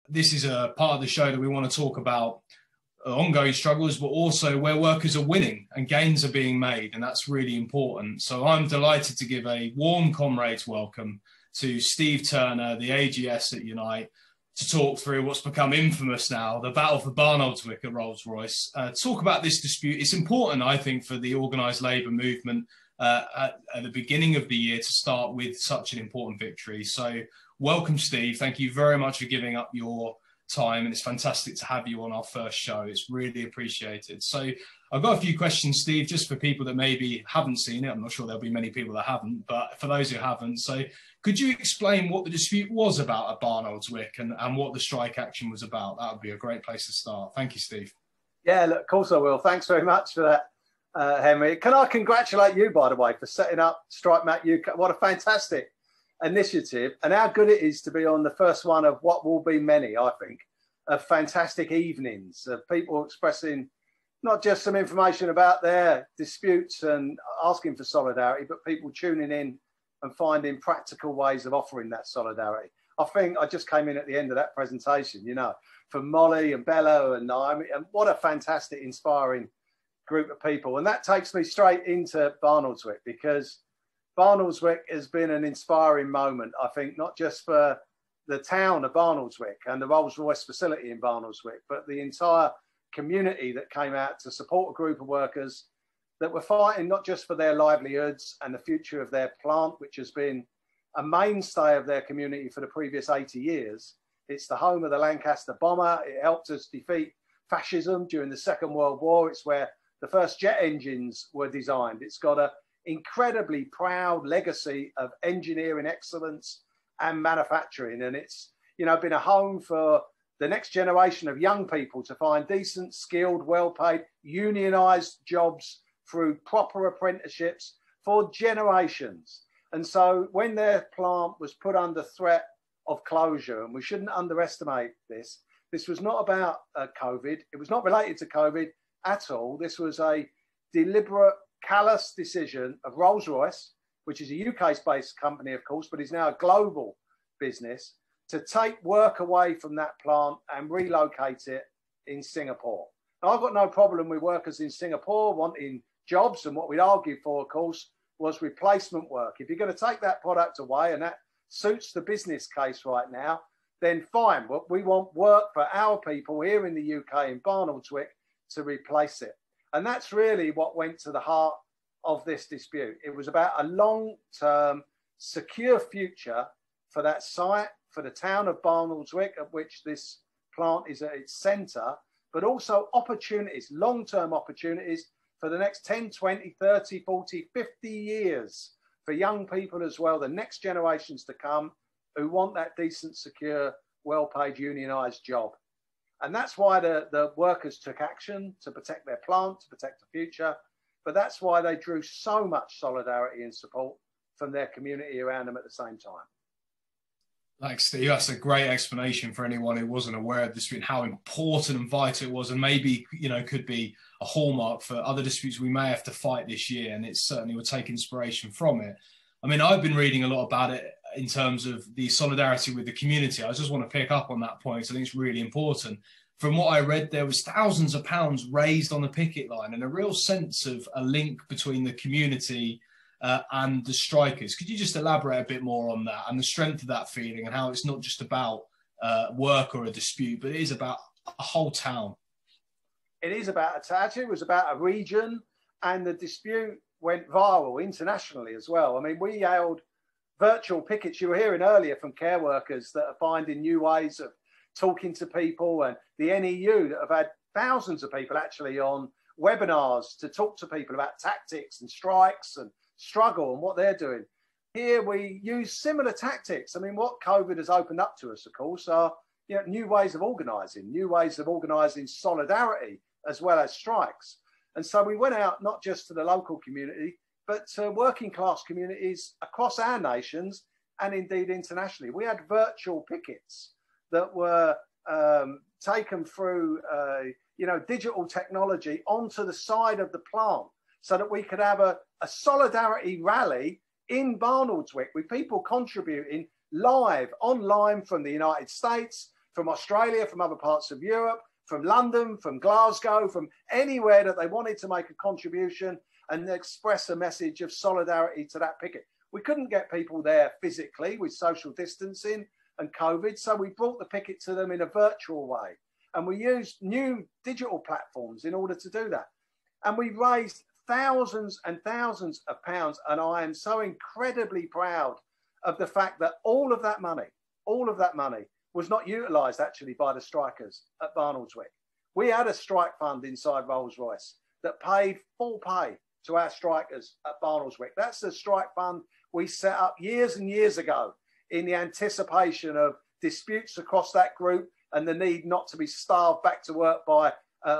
this is a part of the show that we want to talk about ongoing struggles, but also where workers are winning and gains are being made, and that's really important. So I'm delighted to give a warm comrades welcome to Steve Turner, the AGS at Unite, to talk through what's become infamous now, the battle for Barnoldswick at Rolls-Royce. Talk about this dispute. It's important, I think, for the organised labour movement at the beginning of the year to start with such an important victory. So welcome, Steve. Thank you very much for giving up your time, and it's fantastic to have you on our first show. It's really appreciated. So I've got a few questions, Steve, just for people that maybe haven't seen it. I'm not sure there'll be many people that haven't, but for those who haven't, so could you explain what the dispute was about at Barnoldswick and what the strike action was about? That would be a great place to start. Thank you, Steve. Yeah, look, of course I will. Thanks very much for that, Henry. Can I congratulate you, by the way, for setting up Strike Map UK? What a fantastic initiative, and how good it is to be on the first one of what will be many, I think, of fantastic evenings of people expressing not just some information about their disputes and asking for solidarity, but people tuning in and finding practical ways of offering that solidarity. I think I just came in at the end of that presentation, you know, from Molly and Bella and Naomi, and what a fantastic, inspiring group of people. And that takes me straight into Barnoldswick, because Barnoldswick has been an inspiring moment, I think, not just for the town of Barnoldswick and the Rolls-Royce facility in Barnoldswick, but the entire community that came out to support a group of workers that were fighting not just for their livelihoods and the future of their plant, which has been a mainstay of their community for the previous 80 years. It's the home of the Lancaster bomber. It helped us defeat fascism during the Second World War. It's where the first jet engines were designed. It's got an incredibly proud legacy of engineering excellence and manufacturing. And it's, you know, been a home for the next generation of young people to find decent, skilled, well-paid, unionised jobs through proper apprenticeships for generations. And so when their plant was put under threat of closure, and we shouldn't underestimate this, this was not about COVID. It was not related to COVID at all. This was a deliberate, callous decision of Rolls-Royce, which is a UK-based company, of course, but is now a global business, to take work away from that plant and relocate it in Singapore. Now, I've got no problem with workers in Singapore wanting jobs, and what we'd argue for, of course, was replacement work. If you're going to take that product away, and that suits the business case right now, then fine. But we want work for our people here in the UK in Barnoldswick to replace it. And that's really what went to the heart of this dispute. It was about a long-term, secure future for that site, for the town of Barnoldswick, at which this plant is at its centre, but also opportunities, long-term opportunities for the next 10, 20, 30, 40, 50 years for young people as well, the next generations to come who want that decent, secure, well-paid, unionised job. And that's why the workers took action to protect their plant, to protect the future. But that's why they drew so much solidarity and support from their community around them at the same time. Thanks, Steve. That's a great explanation for anyone who wasn't aware of the dispute and how important and vital it was, and maybe, you know, could be a hallmark for other disputes we may have to fight this year, and it certainly will take inspiration from it. I mean, I've been reading a lot about it in terms of the solidarity with the community. I just want to pick up on that point, because I think it's really important. From what I read, there was thousands of pounds raised on the picket line, and a real sense of a link between the community and the strikers. Could you just elaborate a bit more on that and the strength of that feeling, and how it's not just about work or a dispute, but it is about a whole town? It is about a town. It was about a region, and the dispute went viral internationally as well. I mean, we held virtual pickets. You were hearing earlier from care workers that are finding new ways of talking to people, and the NEU that have had thousands of people actually on webinars to talk to people about tactics and strikes and struggle and what they're doing. Here we use similar tactics. I mean, what COVID has opened up to us, of course, are, you know, new ways of organising solidarity as well as strikes. And so we went out not just to the local community, but to working class communities across our nations and indeed internationally. We had virtual pickets that were taken through, you know, digital technology onto the side of the plant, so that we could have a solidarity rally in Barnoldswick with people contributing live online from the United States, from Australia, from other parts of Europe, from London, from Glasgow, from anywhere that they wanted to make a contribution and express a message of solidarity to that picket. We couldn't get people there physically with social distancing and COVID, so we brought the picket to them in a virtual way. And we used new digital platforms in order to do that. And we raised thousands and thousands of pounds. And I am so incredibly proud of the fact that all of that money was not utilised actually by the strikers at Barnoldswick. We had a strike fund inside Rolls-Royce that paid full pay to our strikers at Barnoldswick. That's the strike fund we set up years and years ago in the anticipation of disputes across that group and the need not to be starved back to work by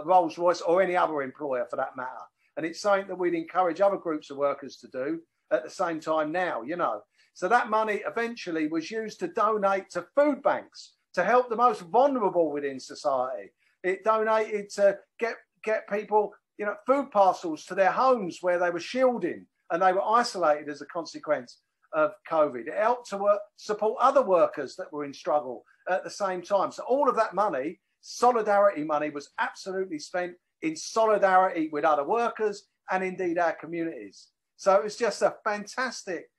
Rolls-Royce or any other employer for that matter. And it's something that we'd encourage other groups of workers to do at the same time now, you know. So that money eventually was used to donate to food banks to help the most vulnerable within society. It donated to get people, you know, food parcels to their homes where they were shielding and they were isolated as a consequence of COVID. It helped to support other workers that were in struggle at the same time. So all of that money, solidarity money, was absolutely spent in solidarity with other workers and indeed our communities. So it was just a fantastic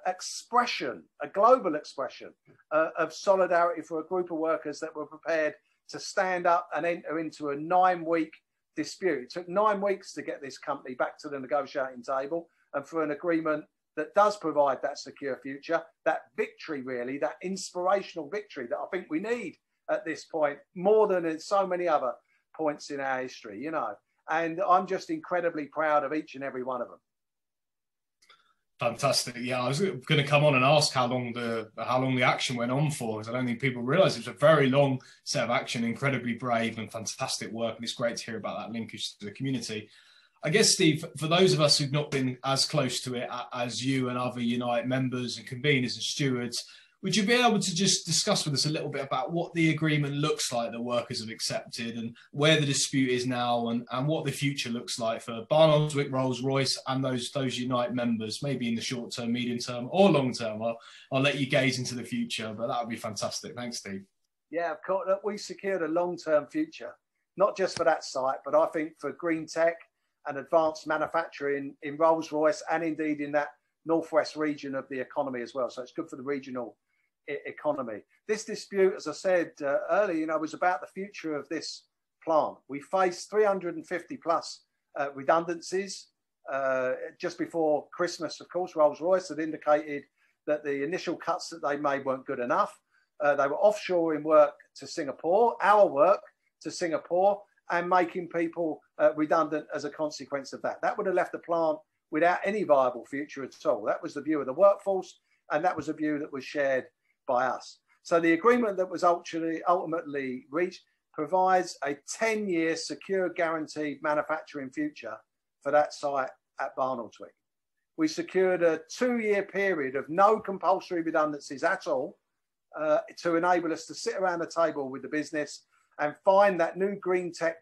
expression, a global expression of solidarity for a group of workers that were prepared to stand up and enter into a 9-week dispute. It took 9 weeks to get this company back to the negotiating table and for an agreement that does provide that secure future, that victory really, that inspirational victory that I think we need at this point more than in so many other points in our history, you know. And I'm just incredibly proud of each and every one of them. Fantastic. Yeah, I was going to come on and ask how long the action went on for, because I don't think people realise it was a very long set of action, incredibly brave and fantastic work. And it's great to hear about that linkage to the community. I guess, Steve, for those of us who've not been as close to it as you and other Unite members and conveners and stewards, would you be able to just discuss with us a little bit about what the agreement looks like that workers have accepted and where the dispute is now and what the future looks like for Barnoldswick, Rolls-Royce and those Unite members, maybe in the short term, medium term or long term? I'll let you gaze into the future, but that would be fantastic. Thanks, Steve. Yeah, of course. We secured a long-term future, not just for that site, but I think for green tech and advanced manufacturing in Rolls-Royce and indeed in that northwest region of the economy as well. So it's good for the regional economy. This dispute, as I said earlier, you know, was about the future of this plant. We faced 350 plus redundancies just before Christmas. Of course, Rolls-Royce had indicated that the initial cuts that they made weren't good enough. They were offshoring work to Singapore, our work to Singapore, and making people redundant as a consequence of that. That would have left the plant without any viable future at all. That was the view of the workforce, and that was a view that was shared by us. So the agreement that was ultimately reached provides a 10-year secure guaranteed manufacturing future for that site at Barnoldswick. We secured a 2-year period of no compulsory redundancies at all to enable us to sit around the table with the business and find that new green tech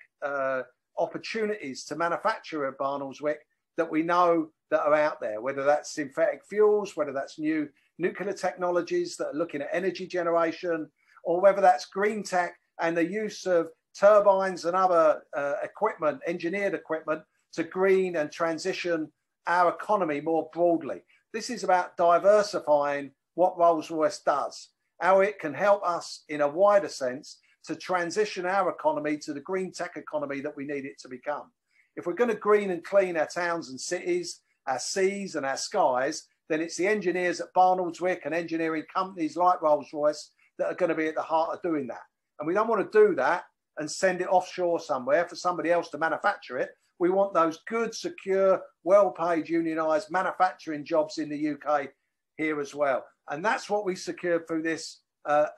opportunities to manufacture at Barnoldswick that we know that are out there, whether that's synthetic fuels, whether that's new nuclear technologies that are looking at energy generation, or whether that's green tech and the use of turbines and other equipment, engineered equipment, to green and transition our economy more broadly. This is about diversifying what Rolls-Royce does, how it can help us in a wider sense to transition our economy to the green tech economy that we need it to become. If we're going to green and clean our towns and cities, our seas and our skies, then it's the engineers at Barnoldswick and engineering companies like Rolls-Royce that are going to be at the heart of doing that. And we don't want to do that and send it offshore somewhere for somebody else to manufacture it. We want those good, secure, well-paid, unionised manufacturing jobs in the UK here as well. And that's what we secured through this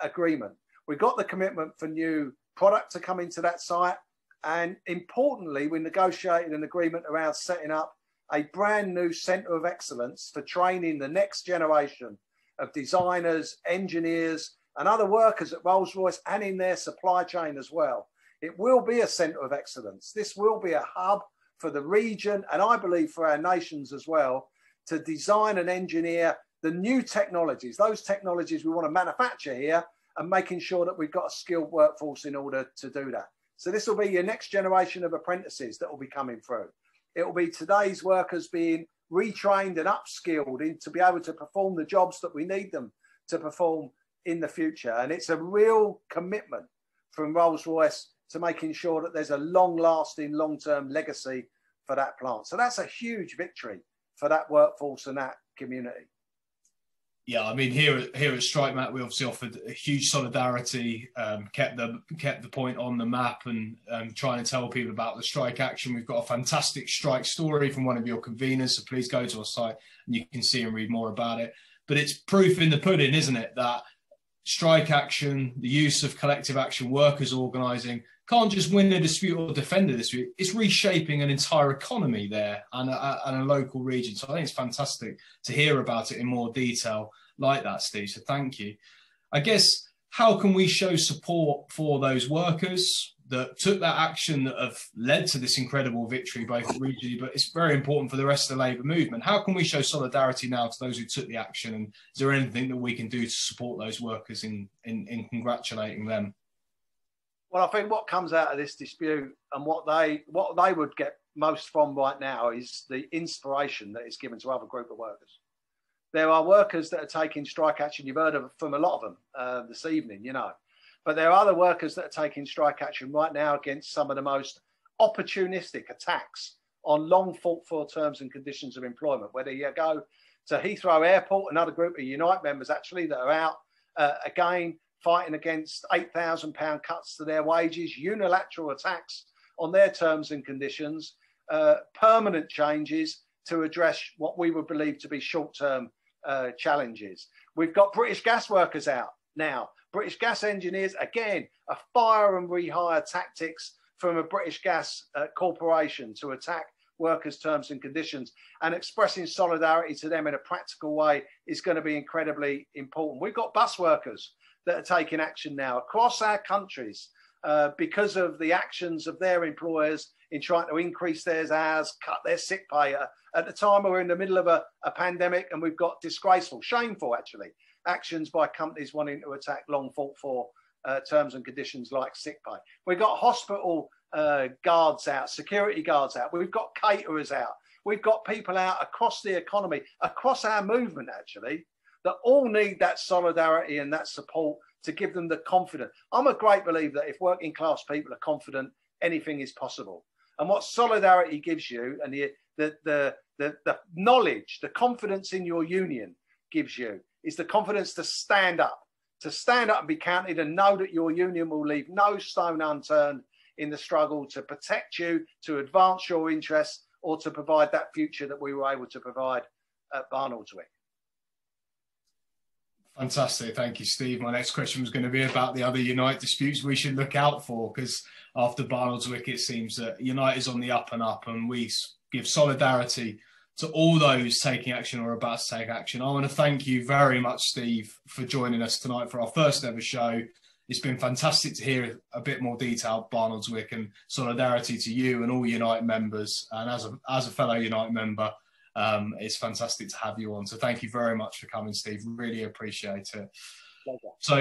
agreement. We got the commitment for new product to come into that site. And importantly, we negotiated an agreement around setting up a brand new centre of excellence for training the next generation of designers, engineers, and other workers at Rolls-Royce and in their supply chain as well. It will be a centre of excellence. This will be a hub for the region, and I believe for our nations as well, to design and engineer the new technologies, those technologies we want to manufacture here and making sure that we've got a skilled workforce in order to do that. So this will be your next generation of apprentices that will be coming through. It will be today's workers being retrained and upskilled to be able to perform the jobs that we need them to perform in the future. And it's a real commitment from Rolls-Royce to making sure that there's a long-lasting, long-term legacy for that plant. So that's a huge victory for that workforce and that community. Yeah, I mean, here at StrikeMac, we obviously offered a huge solidarity, kept the point on the map, and trying to tell people about the strike action. We've got a fantastic strike story from one of your conveners, so please go to our site and you can see and read more about it. But it's proof in the pudding, isn't it, that strike action, the use of collective action, workers organising, can't just win a dispute or defend a dispute. It's reshaping an entire economy there and a local region. So I think it's fantastic to hear about it in more detail like that, Steve. So thank you. I guess, how can we show support for those workers that took that action that have led to this incredible victory, both regionally, but it's very important for the rest of the Labour movement? How can we show solidarity now to those who took the action? And is there anything that we can do to support those workers in congratulating them? Well, I think what comes out of this dispute and what they would get most from right now is the inspiration that is given to other group of workers. There are workers that are taking strike action. You've heard from a lot of them this evening, you know. But there are other workers that are taking strike action right now against some of the most opportunistic attacks on long fought for terms and conditions of employment. Whether you go to Heathrow Airport, another group of Unite members actually that are out again fighting against £8,000 cuts to their wages, unilateral attacks on their terms and conditions, permanent changes to address what we would believe to be short-term challenges. We've got British gas workers out now. British gas engineers, again, a fire and rehire tactics from a British gas corporation to attack workers' terms and conditions, and expressing solidarity to them in a practical way is going to be incredibly important. We've got bus workers that are taking action now across our countries because of the actions of their employers in trying to increase their hours, cut their sick pay. At the time, we're in the middle of a pandemic, and we've got disgraceful, shameful actually, actions by companies wanting to attack long fought for terms and conditions like sick pay. We've got hospital guards out, security guards out. We've got caterers out. We've got people out across the economy, across our movement actually, that all need that solidarity and that support to give them the confidence. I'm a great believer that if working class people are confident, anything is possible. And what solidarity gives you, and the knowledge, the confidence in your union gives you, is the confidence to stand up and be counted, and know that your union will leave no stone unturned in the struggle to protect you, to advance your interests, or to provide that future that we were able to provide at Barnoldswick. Fantastic. Thank you, Steve. My next question was going to be about the other Unite disputes we should look out for, because after Barnoldswick, it seems that Unite is on the up and up, and we give solidarity to all those taking action or about to take action. I want to thank you very much, Steve, for joining us tonight for our first ever show. It's been fantastic to hear a bit more detail Barnoldswick, and solidarity to you and all Unite members. And as a fellow Unite member, it's fantastic to have you on. So thank you very much for coming, Steve. Really appreciate it. Pleasure. So